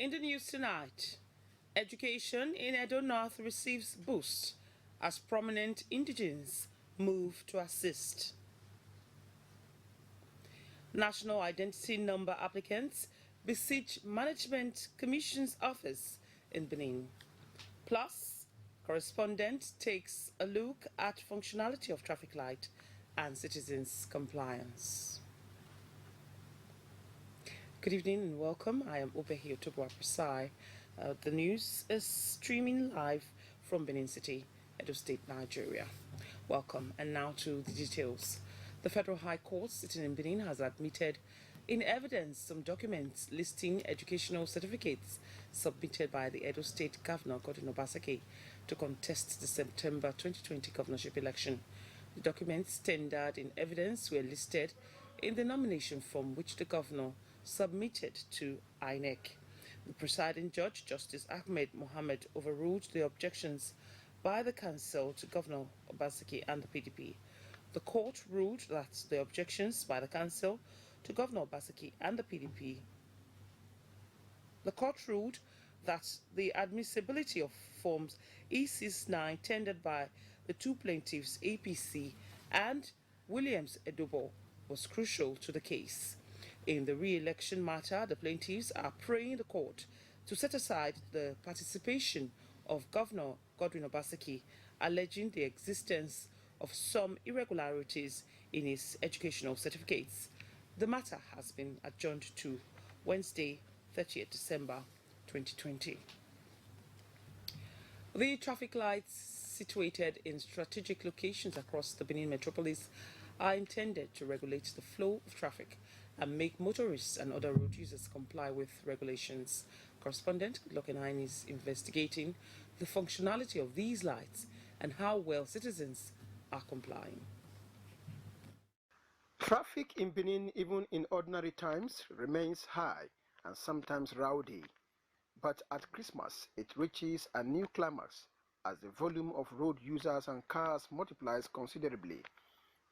In the news tonight, education in Edo North receives boost as prominent indigenes move to assist. National Identity Number applicants besiege Management Commission's office in Benin. Plus, correspondent takes a look at functionality of traffic light and citizens' compliance. Good evening and welcome. I am Obehi Otobwa Prasai. The news is streaming live from Benin City, Edo State, Nigeria. Welcome. And now to the details. The Federal High Court sitting in Benin has admitted in evidence some documents listing educational certificates submitted by the Edo State Governor, Godwin Obaseki, to contest the September 2020 governorship election. The documents tendered in evidence were listed in the nomination form which the governor submitted to INEC. The presiding judge, Justice Ahmed Mohammed, overruled the objections by the council to Governor Obaseki and the PDP. The court ruled that the objections by the council to Governor Obaseki and the PDP. The court ruled that the admissibility of forms E69 tendered by the two plaintiffs, APC and Williams Edobo, was crucial to the case. In the re-election matter, the plaintiffs are praying the court to set aside the participation of Governor Godwin Obaseki, alleging the existence of some irregularities in his educational certificates. The matter has been adjourned to Wednesday, 30th December 2020. The traffic lights situated in strategic locations across the Benin metropolis are intended to regulate the flow of traffic and make motorists and other road users comply with regulations. Correspondent Lokenine is investigating the functionality of these lights and how well citizens are complying. Traffic in Benin, even in ordinary times, remains high and sometimes rowdy. But at Christmas, it reaches a new climax as the volume of road users and cars multiplies considerably.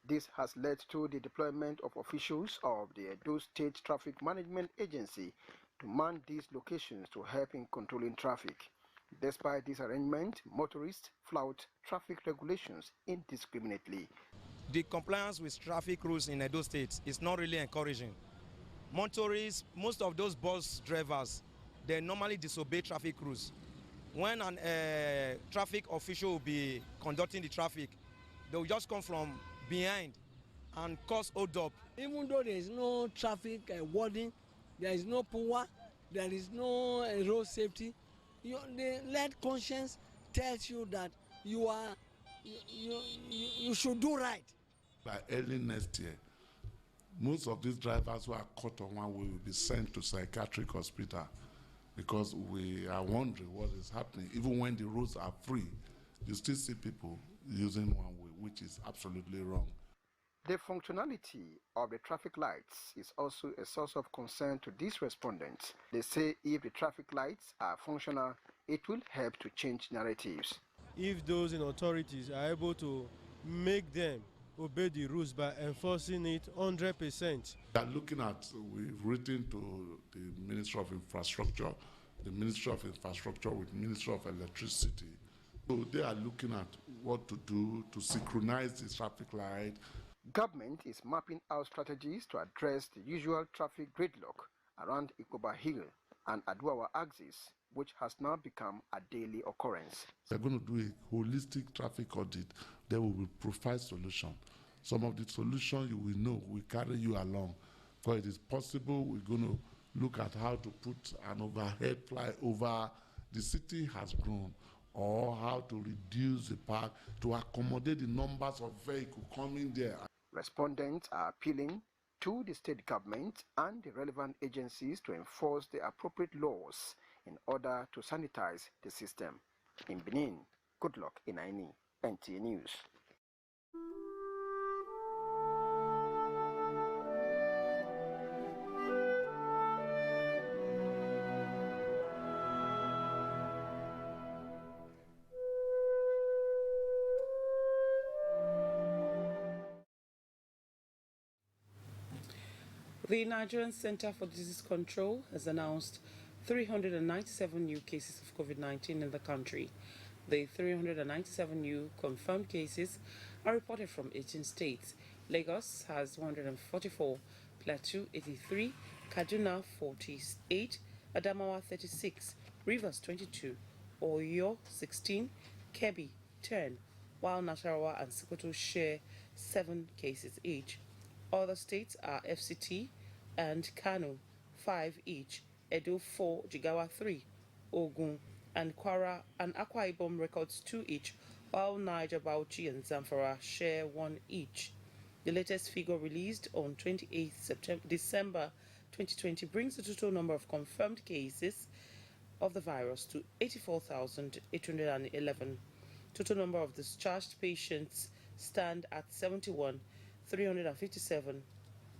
This has led to the deployment of officials of the Edo State Traffic Management Agency to man these locations to help in controlling traffic. Despite this arrangement, motorists flout traffic regulations indiscriminately. The compliance with traffic rules in Edo State is not really encouraging. Motorists, most of those bus drivers, they normally disobey traffic rules. When a traffic official will be conducting the traffic, they will just come from behind and cause hold up. Even though there is no traffic warding, there is no PUA, there is no road safety, the let conscience tells you that you should do right. By early next year, most of these drivers who are caught on one way will be sent to psychiatric hospital because we are wondering what is happening. Even when the roads are free, you still see people using one way, which is absolutely wrong. The functionality of the traffic lights is also a source of concern to these respondents. They say if the traffic lights are functional, it will help to change narratives. If those in authorities are able to make them obey the rules by enforcing it 100%. We've written to the Ministry of Infrastructure, the Ministry of Infrastructure with Ministry of Electricity. So they are looking at what to do to synchronize the traffic light. Government is mapping out strategies to address the usual traffic gridlock around Ikoba Hill and Aduawa axis, which has now become a daily occurrence. They're going to do a holistic traffic audit. They will provide solutions. Some of the solutions you will know will carry you along. But it is possible we're going to look at how to put an overhead flyover. The city has grown, or how to reduce the park to accommodate the numbers of vehicles coming there. Respondents are appealing to the state government and the relevant agencies to enforce the appropriate laws in order to sanitize the system. In Benin, good luck in Aini, NTA News. The Nigerian Center for Disease Control has announced 397 new cases of COVID-19 in the country. The 397 new confirmed cases are reported from 18 states. Lagos has 144, Plateau 83, Kaduna 48, Adamawa 36, Rivers 22, Oyo 16, Kebbi 10, while Nasarawa and Sokoto share 7 cases each. Other states are FCT and Kano 5 each, Edo 4, Jigawa 3, Ogun and Kwara and Akwa Ibom records 2 each, while Niger, Bauchi and Zamfara share 1 each. The latest figure released on 28 December 2020 brings the total number of confirmed cases of the virus to 84,811. Total number of discharged patients stand at 71,357,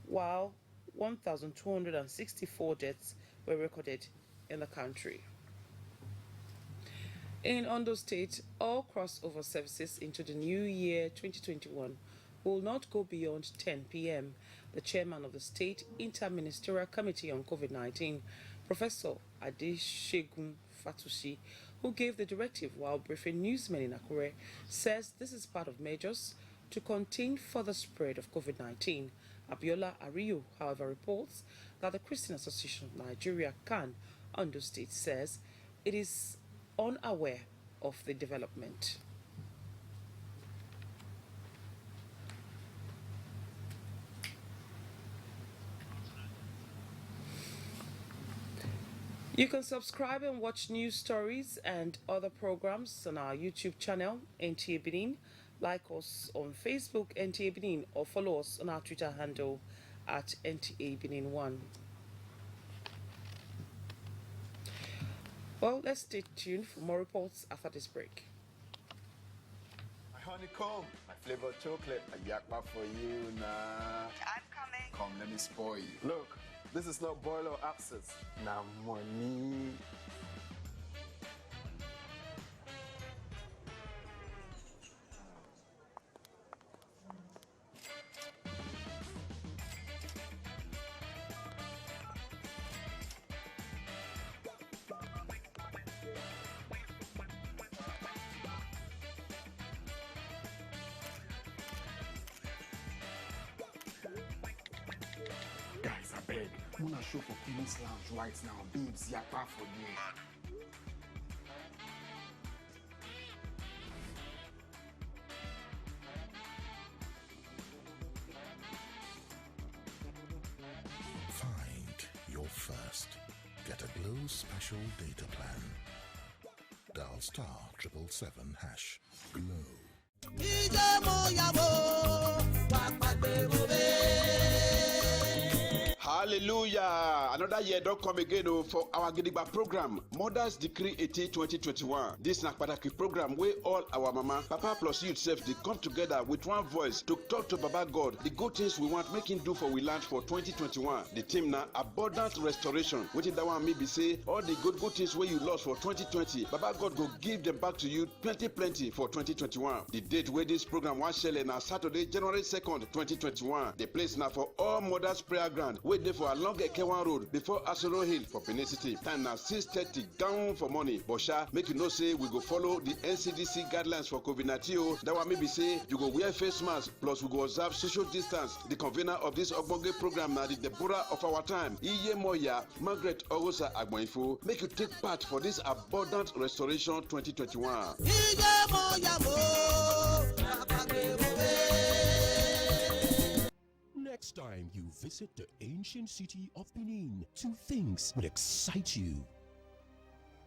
while 1,264 deaths were recorded in the country. In Ondo State, all crossover services into the new year 2021 will not go beyond 10 p.m. The chairman of the State Interministerial Committee on COVID-19, Professor Adeshegun Fatushi, who gave the directive while briefing newsmen in Akure, says this is part of measures to contain further spread of COVID-19. Abiola Ariyo, however, reports that the Christian Association of Nigeria, CAN, Ondo State, says it is unaware of the development. You can subscribe and watch news stories and other programs on our YouTube channel, NTA Benin. Like us on Facebook, NTA Benin, or follow us on our Twitter handle at NTA Benin 1. Well, let's stay tuned for more reports after this break. My honeycomb, my flavored chocolate, a yakpa for you now. I'm coming. Come, let me spoil you. Look, this is not boil or abscess. Now money. Guys, I beg. Wanna show for Queen's Lounge right now. Babes, yakpa for you. Find your first. Get a Glow Special Data Plan. Dial *777#. Glow. Hallelujah! Another year don't come again for our Gidigba program, Mothers Decree 18 2021. This na Pataki program where all our mama, papa plus youth self they come together with one voice to talk to Baba God the good things we want making do for we land for 2021. The team na abundant restoration. Waiting that one maybe say all the good things where you lost for 2020, Baba God go give them back to you plenty for 2021. The date where this program was shell na Saturday, January 2nd, 2021. The place now for all mothers prayer ground. Wait there for along Ekewan Road before Asoro Hill for Benin City. Time now 6:30 down for money. But sha make you know say we go follow the NCDC guidelines for COVID-19. That one maybe say you go wear face mask plus we go observe social distance. The convener of this Ogbonge program na the Deborah of our time, Iye Moya Margaret Ogosa Agboinfo. Make you take part for this abundant restoration 2021. Next time you visit the ancient city of Benin, 2 things will excite you: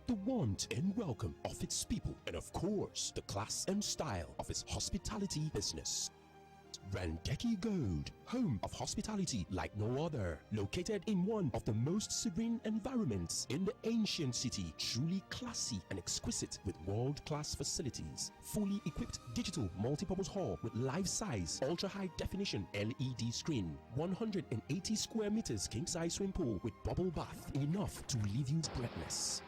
the want and welcome of its people, and of course, the class and style of its hospitality business. Randeki Gold, home of hospitality like no other, located in one of the most serene environments in the ancient city, truly classy and exquisite with world-class facilities, fully equipped digital multipurpose hall with life-size, ultra-high definition LED screen, 180 square meters king-size swimming pool with bubble bath, enough to leave you breathless.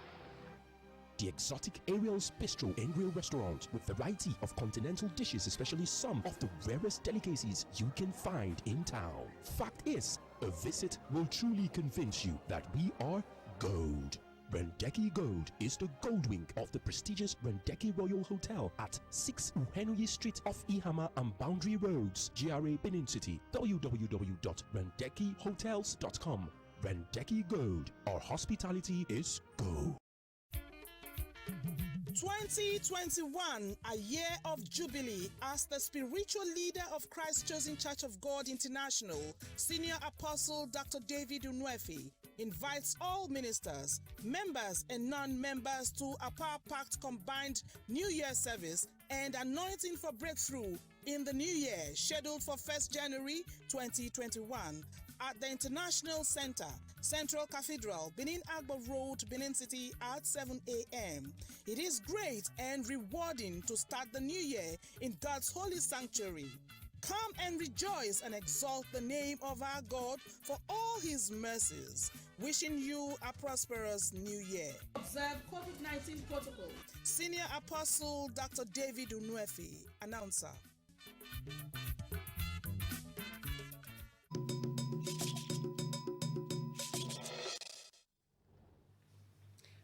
The exotic Ariel's Bistro and Grill restaurant with variety of continental dishes, especially some of the rarest delicacies you can find in town. Fact is, a visit will truly convince you that we are gold. Rendeki Gold is the gold wing of the prestigious Rendeki Royal Hotel at 6 Uhenuyi Street off Ihama and Boundary Roads, GRA Benin City. www.rendekihotels.com. Rendeki Gold. Our hospitality is go. 2021, a year of jubilee, as the spiritual leader of Christ Chosen Church of God International, Senior Apostle Dr. David Unwefi, invites all ministers, members and non-members to a power-packed combined New Year service and anointing for breakthrough in the new year, scheduled for 1st January 2021 at the International Center, Central Cathedral, Benin Agbo Road, Benin City at 7 a.m. It is great and rewarding to start the new year in God's holy sanctuary. Come and rejoice and exalt the name of our God for all his mercies. Wishing you a prosperous new year. Observe COVID-19 protocol. Senior Apostle Dr. David Unwefi, announcer.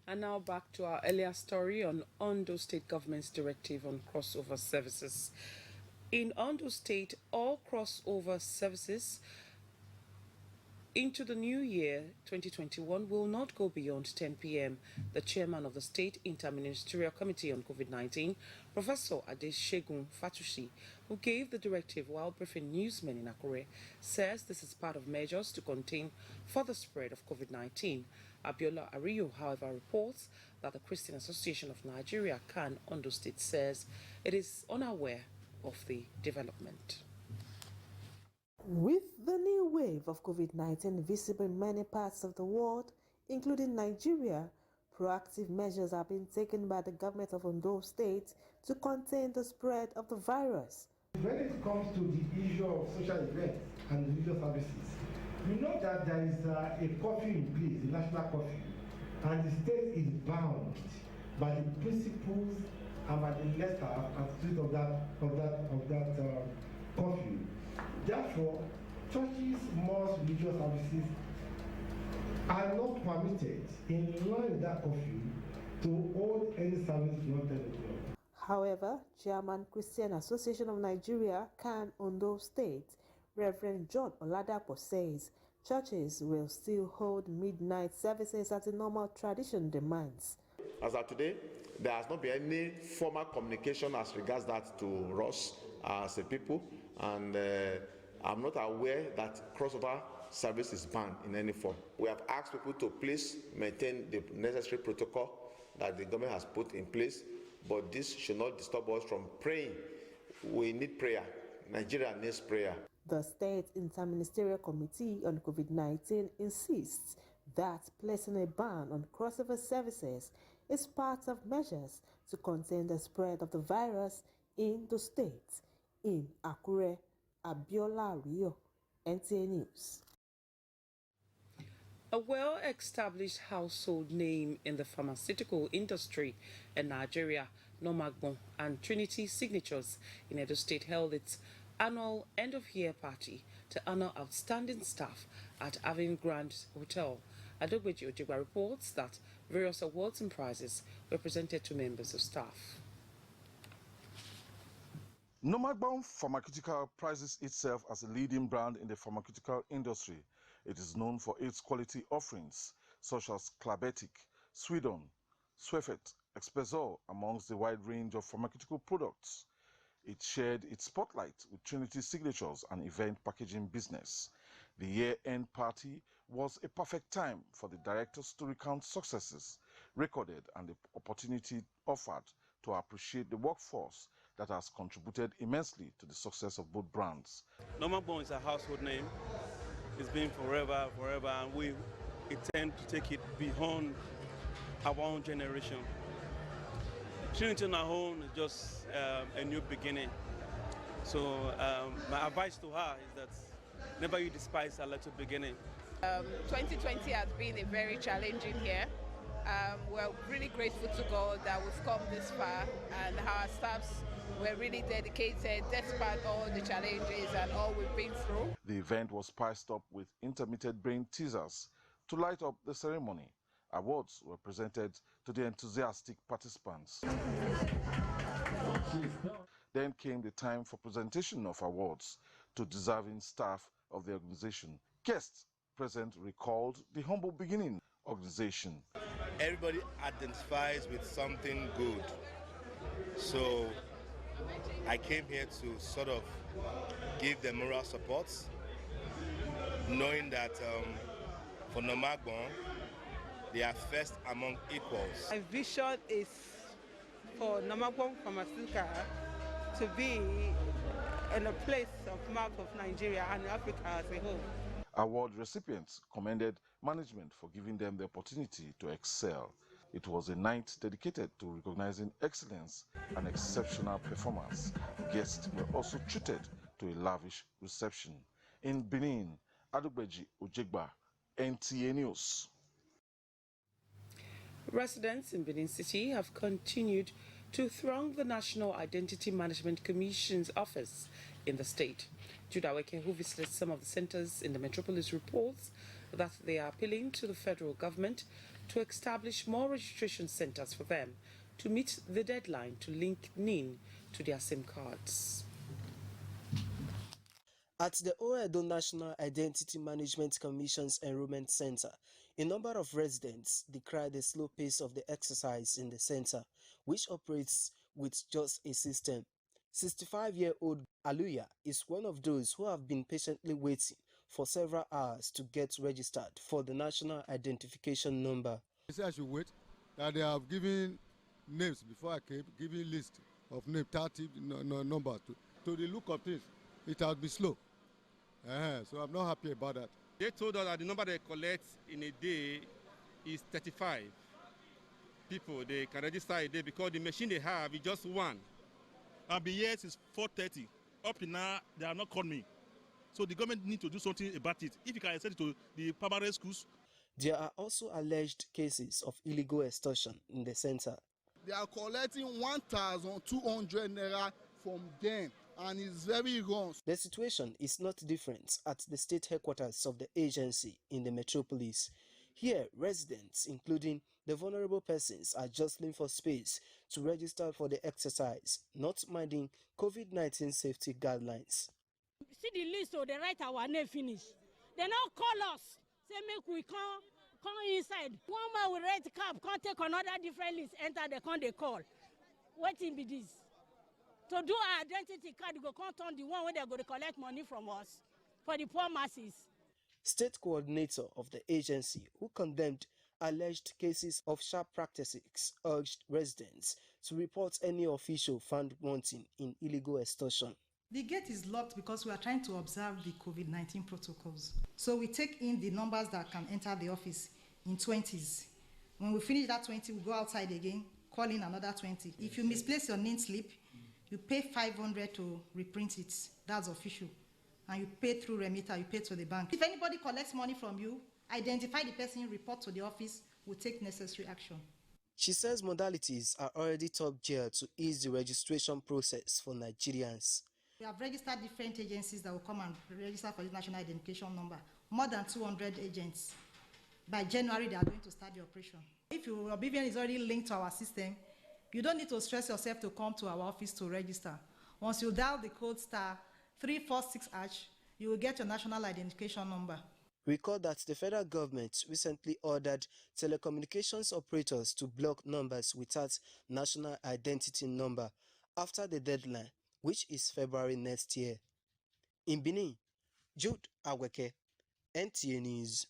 And now back to our earlier story on Ondo State Government's directive on crossover services. In Ondo State, all crossover services into the new year 2021 will not go beyond 10 p.m. The chairman of the State Interministerial Committee on COVID-19, Professor Adeshegun Fatushi, who gave the directive while briefing newsmen in Akure, says this is part of measures to contain further spread of COVID-19. Abiola Ariyo, however, reports that the Christian Association of Nigeria, CAN, Ondo State, says it is unaware of the development. With the new wave of COVID-19 visible in many parts of the world, including Nigeria, proactive measures are being taken by the government of Ondo State to contain the spread of the virus. When it comes to the issue of social events and religious services, you know that there is a curfew in place, a national curfew, and the state is bound by the principles and by the letter and spirit of that curfew. Therefore, churches, mosques, religious services are not permitted in line with that curfew to hold any service beyond 10 o'clock. However, Chairman Christian Association of Nigeria, CAN, Ondo State, Reverend John Oladapo says churches will still hold midnight services as the normal tradition demands. As of today, there has not been any formal communication as regards that to us as a people, and I'm not aware that crossover service is banned in any form. We have asked people to please maintain the necessary protocol that the government has put in place, but this should not disturb us from praying. We need prayer. Nigeria needs prayer. The State Interministerial Committee on COVID-19 insists that placing a ban on crossover services is part of measures to contain the spread of the virus in the state. In Akure, Abiola Rio, NTA News. A well-established household name in the pharmaceutical industry in Nigeria, Nomagbon and Trinity Signatures in Edo State held its annual end-of-year party to honor outstanding staff at Avin Grand Hotel. Adogbeji Ojigba reports that various awards and prizes were presented to members of staff. Nomagbon Pharmaceutical prizes itself as a leading brand in the pharmaceutical industry. It is known for its quality offerings, such as Clabetic, Swedon, Swefet, Expresol, amongst the wide range of pharmaceutical products. It shared its spotlight with Trinity Signatures, an event packaging business. The year-end party was a perfect time for the directors to recount successes recorded and the opportunity offered to appreciate the workforce that has contributed immensely to the success of both brands. Nomagbon is a household name. It's been forever, and we intend to take it beyond our own generation. Trinity on our own is just a new beginning. So my advice to her is that never you despise a little beginning. 2020 has been a very challenging year. We're really grateful to God that we've come this far, and our staffs were really dedicated despite all the challenges and all we've been through. The event was spiced up with intermittent brain teasers to light up the ceremony, Awards were presented to the enthusiastic participants. Then came the time for presentation of awards to deserving staff of the organization. Guests present recalled the humble beginning organization. Everybody identifies with something good. So I came here to sort of give them moral support, knowing that for Nomagbon, they are first among equals. My vision is for Nomagbon Pharmaceutical to be in a place of mark of Nigeria and Africa as a whole. Award recipients commended management for giving them the opportunity to excel. It was a night dedicated to recognizing excellence and exceptional performance. Guests were also treated to a lavish reception. In Benin, Adugbeji Ojegba, NTA News. Residents in Benin City have continued to throng the National Identity Management Commission's office in the state. Jude Aweke, who visited some of the centers in the metropolis, reports that they are appealing to the federal government to establish more registration centers for them to meet the deadline to link NIN to their SIM cards. At the Oedo National Identity Management Commission's Enrollment Center, a number of residents decried the slow pace of the exercise in the center, which operates with just a system. 65-year-old Aluya is one of those who have been patiently waiting for several hours to get registered for the national identification number. They say I should wait, that they have given names before I came, giving list of name, 30 numbers. To the look of things, it has been slow. So I'm not happy about that. They told us that the number they collect in a day is 35 people they can register a day because the machine they have is just one. I've been here since 4:30. Up to now, they have not called me. So the government needs to do something about it. If you can send it to the primary schools. There are also alleged cases of illegal extortion in the center. They are collecting 1,200 naira from them, and it's very wrong. The situation is not different at the state headquarters of the agency in the metropolis. Here, residents, including the vulnerable persons, are jostling for space to register for the exercise, not minding COVID-19 safety guidelines. See the list, so they write our name finish. They now call us, say make we come inside. One man will write cab, can't take another different list, enter the con they call. Waiting be this. To do our identity card, go count on the one where they're going to collect money from us for the poor masses. State coordinator of the agency, who condemned alleged cases of sharp practices, urged residents to report any official found wanting in illegal extortion. The gate is locked because we are trying to observe the COVID-19 protocols. So we take in the numbers that can enter the office in 20s. When we finish that 20, we go outside again, call in another 20. If you misplace your name slip, you pay 500 to reprint it. That's official. And you pay through remitter, you pay to the bank. If anybody collects money from you, identify the person, report to the office, we'll take necessary action. She says modalities are already top gear to ease the registration process for Nigerians. We have registered different agencies that will come and register for the national identification number. More than 200 agents. By January, they are going to start the operation. If your BVN is already linked to our system, you don't need to stress yourself to come to our office to register. Once you dial the code *346#, you will get your national identification number. Recall that the federal government recently ordered telecommunications operators to block numbers without national identity number after the deadline, which is February next year. In Benin, Jude Aweke, NTA News.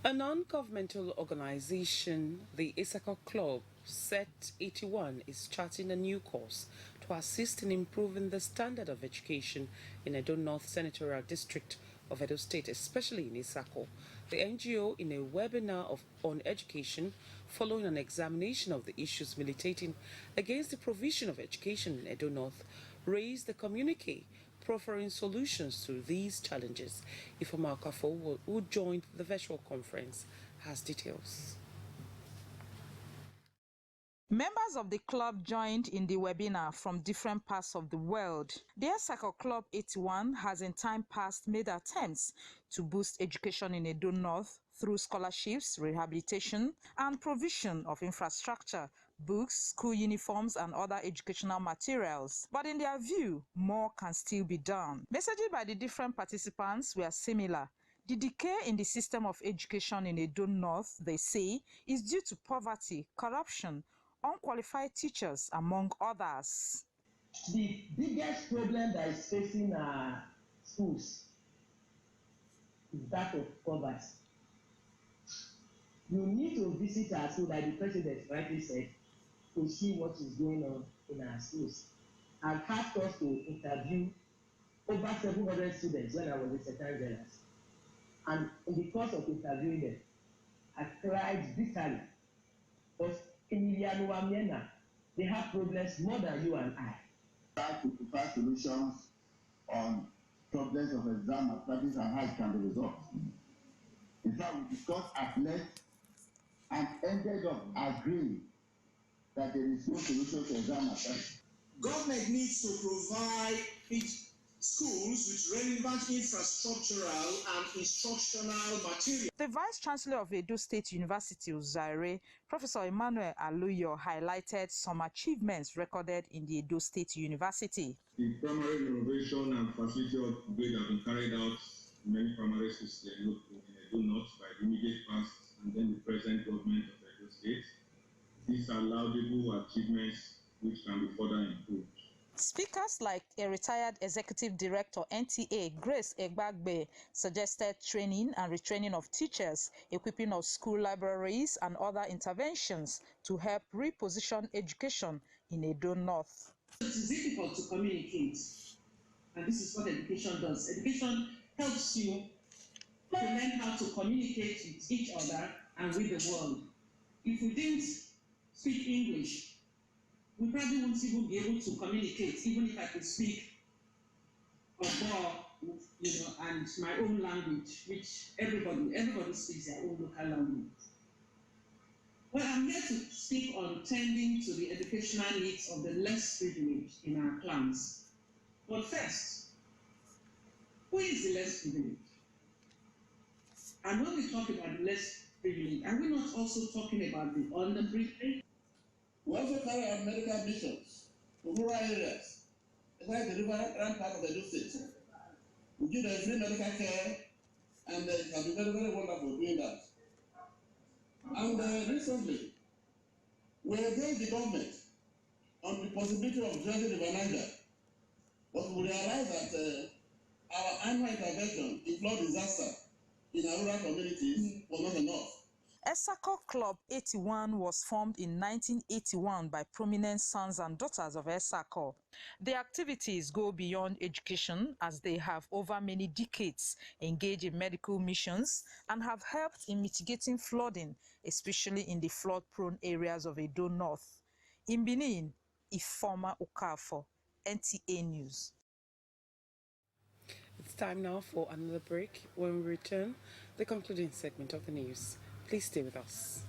A non-governmental organization, the Issaquah Club, Set 81, is charting a new course to assist in improving the standard of education in Edo North Senatorial District of Edo State, especially in Issaquah. The NGO, in a webinar on education following an examination of the issues militating against the provision of education in Edo North, raised the communique proffering solutions to these challenges. Ifeoma Okafo, who joined the virtual conference, has details. Members of the club joined in the webinar from different parts of the world. The Issaquah Club 81 has in time past made attempts to boost education in Edo North through scholarships, rehabilitation, and provision of infrastructure, books, school uniforms, and other educational materials. But in their view, more can still be done. Messages by the different participants were similar. The decay in the system of education in Edo North, they say, is due to poverty, corruption, unqualified teachers, among others. The biggest problem that is facing our schools is that of poverty. You need to visit our school, like the president rightly said, to see what is going on in our schools. I've asked us to interview over 700 students when I was in St. Angela's. And in the course of interviewing them, I cried bitterly. Because in Iliano Amiena, they have problems more than you and I. To provide solutions on problems of exam malpractice and how it can be resolved. In fact, we discussed at length and ended up agreeing that there is no solution to exam malpractice. Government needs to provide schools with relevant infrastructural and instructional material. The Vice Chancellor of Edo State University, Uzaire, Professor Emmanuel Aluyo, highlighted some achievements recorded in the Edo State University. The primary renovation and facility upgrade have been carried out in many primary schools in Edo North by the immediate past and then the present government of Edo State. These are laudable achievements which can be further improved. Speakers like a retired executive director, NTA, Grace Egbagbe, suggested training and retraining of teachers, equipping of school libraries, and other interventions to help reposition education in Edo North. It is difficult to communicate, and this is what education does. Education helps you to learn how to communicate with each other and with the world. If we didn't speak English, we probably won't even be able to communicate, even if I could speak Obo, and my own language, which everybody speaks their own local language. Well, I'm here to speak on tending to the educational needs of the less privileged in our clans. But first, who is the less privileged? And when we talk about the less privileged, are we not also talking about the underprivileged? We also carry out medical missions to rural areas, like the riverine part of the Edo State. We give them free medical care, and it can be very, very wonderful doing that. And recently, we engaged the government on the possibility of dredging the Niger, but we realized that our annual intervention in flood disaster in our rural communities was not enough. Esako Club 81 was formed in 1981 by prominent sons and daughters of Esako. Their activities go beyond education, as they have over many decades engaged in medical missions and have helped in mitigating flooding, especially in the flood-prone areas of Edo North. In Benin, Ifoma Okafo, NTA News. It's time now for another break. When we return, the concluding segment of the news. Please stay with us.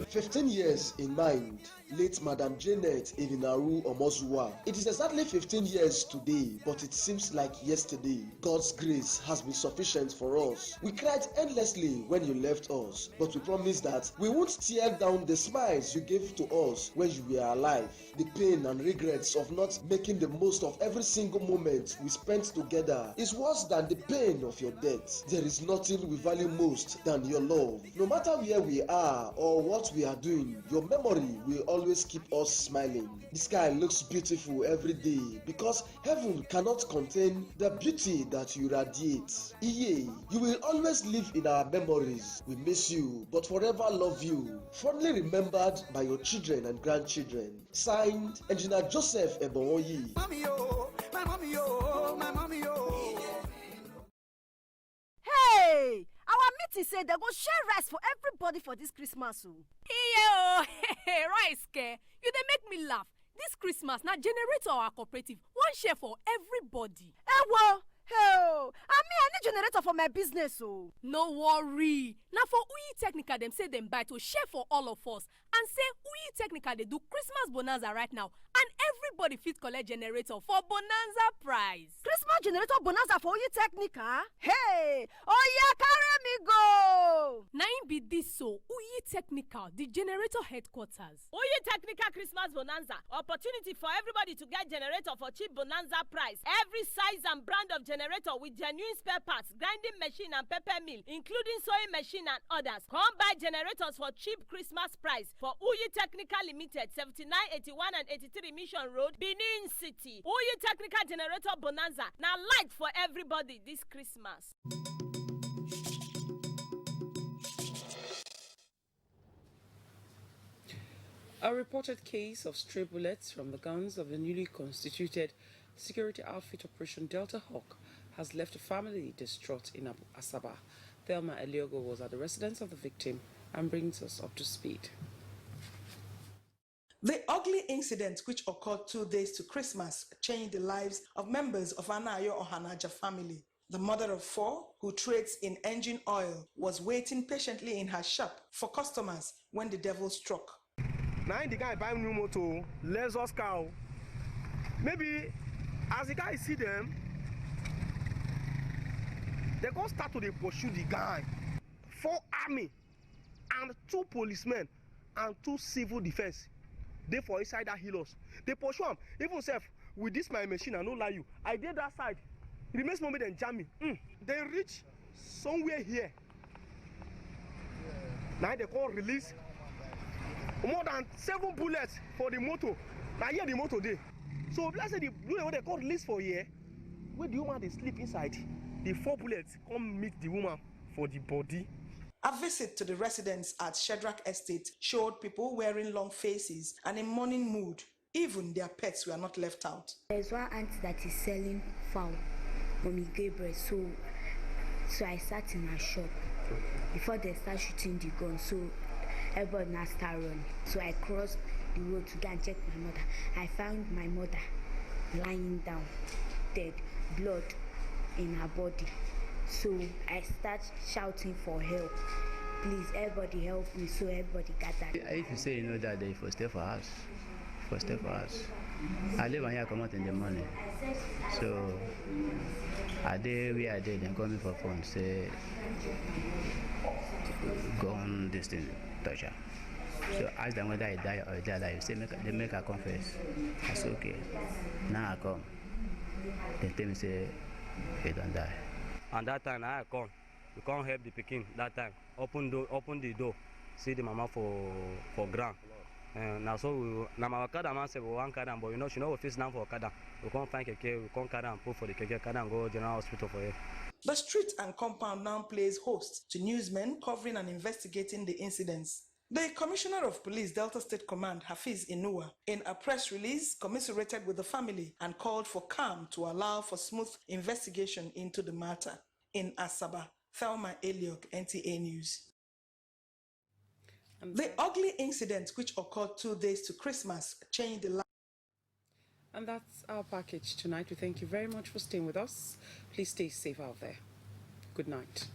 15 years in mind, late Madam Janet Irinaru Omozuwa. It is exactly 15 years today, but it seems like yesterday. God's grace has been sufficient for us. We cried endlessly when you left us, but we promise that we won't tear down the smiles you gave to us when you were alive. The pain and regrets of not making the most of every single moment we spent together is worse than the pain of your death. There is nothing we value most than your love. No matter where we are or what we are doing, your memory will always keep us smiling. The sky looks beautiful every day because heaven cannot contain the beauty that you radiate. Iye, you will always live in our memories. We miss you, but forever love you. Fondly remembered by your children and grandchildren. Signed, Engineer Joseph Ebowoyi. Mommy, oh, my mommy, oh, my mommy, oh. Hey! Our meeting said they go share rice for everybody for this Christmas. Iyo, rice ke. You dey make me laugh. This Christmas na generator our cooperative one share for everybody. Ewo, hey, I need generator for my business. No worry. Na for Uyi Technical dem say dem buy to share for all of us, and say Uyi Technical dey do Christmas bonanza right now, and everybody fit collect generator for bonanza price. Christmas generator bonanza for you technica. Hey, oh yeah, carry me go. Na im be this so Uyi Technical, the generator headquarters. Uyi Technical Christmas bonanza, opportunity for everybody to get generator for cheap bonanza price. Every size and brand of generator with genuine spare parts, grinding machine and pepper mill, including sewing machine and others. Come buy generators for cheap Christmas price for Uyi Technical Limited, 79, 81 and 83 Mission Road, Benin City. Uyi Technical Generator Bonanza. Now light for everybody this Christmas. A reported case of stray bullets from the guns of the newly constituted security outfit Operation Delta Hawk has left a family distraught in Asaba. Thelma Eliogo was at the residence of the victim and brings us up to speed. The ugly incident, which occurred 2 days to Christmas, changed the lives of members of Anayo Ohanaja family. The mother of 4, who trades in engine oil, was waiting patiently in her shop for customers when the devil struck. Now the guy buy new motor, Lexus car. Maybe as the guy see them, they go start to pursue the guy. 4 army and 2 policemen and 2 civil defense. They for inside that hills. They pursue him. Even self with this my machine, I no lie you. I did that side. It remains moment and jam me. They reach somewhere here. Now they call release more than 7 bullets for the motor. Now here the motor there. So let's say the bullet what they call release for here. Where the woman they sleep inside, the 4 bullets come meet the woman for the body. A visit to the residence at Shedrack Estate showed people wearing long faces and in mourning mood. Even their pets were not left out. There's one auntie that is selling fowl on Gabriel, so I sat in her shop before they start shooting the gun. So everybody now start running. So I crossed the road to go and check my mother. I found my mother lying down, dead, blood in her body. So I start shouting for help. Please, everybody help me. So everybody gathered. If you say you know that day, for stay for us. I live here, come out in the morning. So I did where I did, then call me for phone, say go on this thing, touch her. So ask them whether I die or they alive. Say they make her confess. I said okay. Now I come. They tell me say they don't die. And that time I come. We can't help the pikin that time. Open the door. See the mama for ground. Now so now my Okada man say we want carry am, but you know she no go fit down for Okada. We can't find keke, we can't carry am put for the keke, carry am go general hospital for here. The street and compound now plays host to newsmen covering and investigating the incidents. The Commissioner of Police, Delta State Command, Hafiz Inuwa, in a press release, commiserated with the family and called for calm to allow for smooth investigation into the matter. In Asaba, Thelma Eliok, NTA News. The ugly incident which occurred 2 days to Christmas changed the life. And that's our package tonight. We thank you very much for staying with us. Please stay safe out there. Good night.